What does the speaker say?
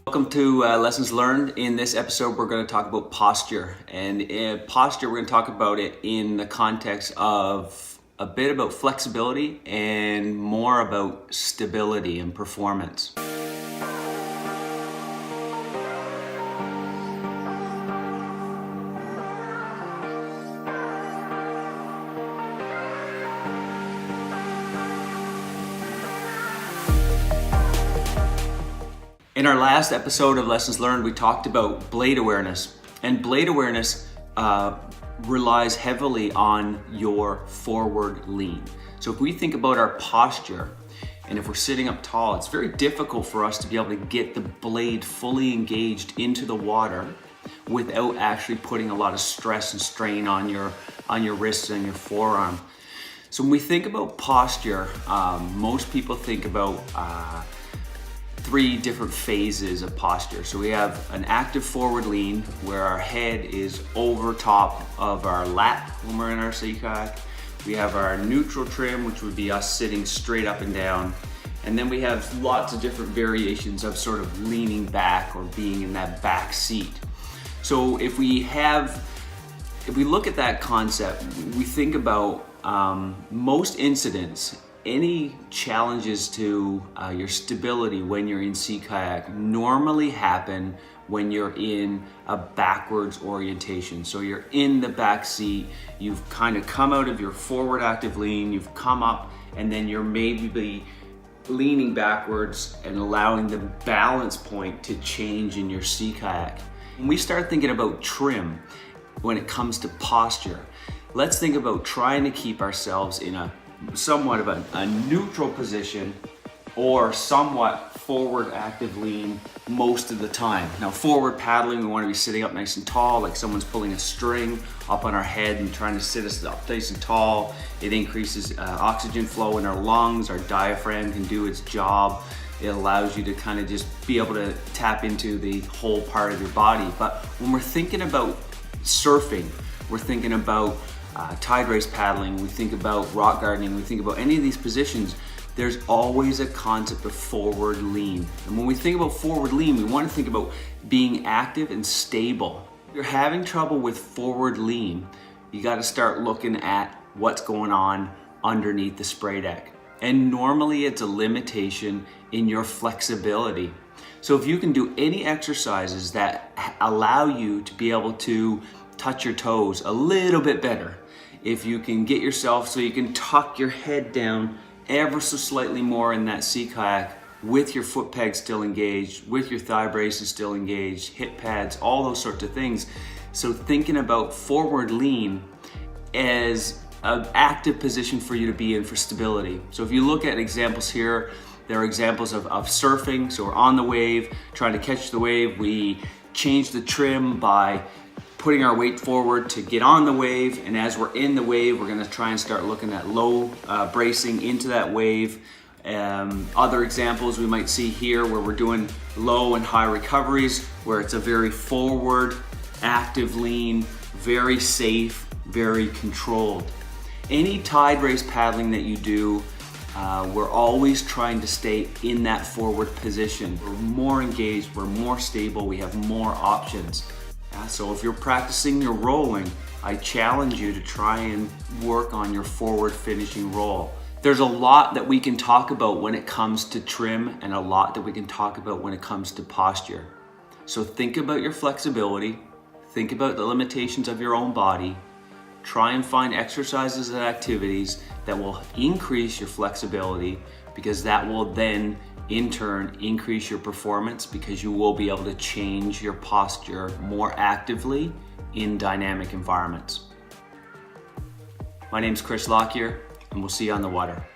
Welcome to Lessons Learned. In this episode, we're going to talk about posture. And posture, we're going to talk about it in the context of a bit about flexibility and more about stability and performance. In our last episode of Lessons Learned, we talked about blade awareness. And blade awareness relies heavily on your forward lean. So if we think about our posture, and if we're sitting up tall, it's very difficult for us to be able to get the blade fully engaged into the water without actually putting a lot of stress and strain on your wrists and your forearm. So when we think about posture, most people think about three different phases of posture. So we have an active forward lean where our head is over top of our lap when we're in our sea kayak. We have our neutral trim, which would be us sitting straight up and down. And then we have lots of different variations of sort of leaning back or being in that back seat. So if we look at that concept, we think about most incidents. Any challenges to your stability when you're in sea kayak normally happen when you're in a backwards orientation. So you're in the back seat, you've kind of come out of your forward active lean, you've come up, and then you're maybe leaning backwards and allowing the balance point to change in your sea kayak. When we start thinking about trim when it comes to posture, let's think about trying to keep ourselves in a somewhat of a neutral position or somewhat forward active lean most of the time. Now forward paddling, we want to be sitting up nice and tall, like someone's pulling a string up on our head and trying to sit us up nice and tall. It increases oxygen flow in our lungs, our diaphragm can do its job. It allows you to kind of just be able to tap into the whole part of your body. But when we're thinking about surfing, we're thinking about tide race paddling, we think about rock gardening, we think about any of these positions, there's always a concept of forward lean. And when we think about forward lean, we want to think about being active and stable. If you're having trouble with forward lean, you got to start looking at what's going on underneath the spray deck. And normally it's a limitation in your flexibility. So if you can do any exercises that allow you to be able to touch your toes a little bit better, if you can get yourself so you can tuck your head down ever so slightly more in that sea kayak with your foot pegs still engaged, with your thigh braces still engaged, hip pads, all those sorts of things. So thinking about forward lean as an active position for you to be in for stability. So if you look at examples here, there are examples of surfing. So we're on the wave, trying to catch the wave. We change the trim by putting our weight forward to get on the wave, and as we're in the wave, we're going to try and start looking at low bracing into that wave. Other examples we might see here where we're doing low and high recoveries, where it's a very forward, active lean, very safe, very controlled. Any tide race paddling that you do, we're always trying to stay in that forward position. We're more engaged, we're more stable, we have more options. So if you're practicing your rolling, I challenge you to try and work on your forward finishing roll. There's a lot that we can talk about when it comes to trim and a lot that we can talk about when it comes to posture. So think about your flexibility, think about the limitations of your own body, try and find exercises and activities that will increase your flexibility, because that will then in turn increase your performance, because you will be able to change your posture more actively in dynamic environments. My name's Chris Lockyer, and we'll see you on the water.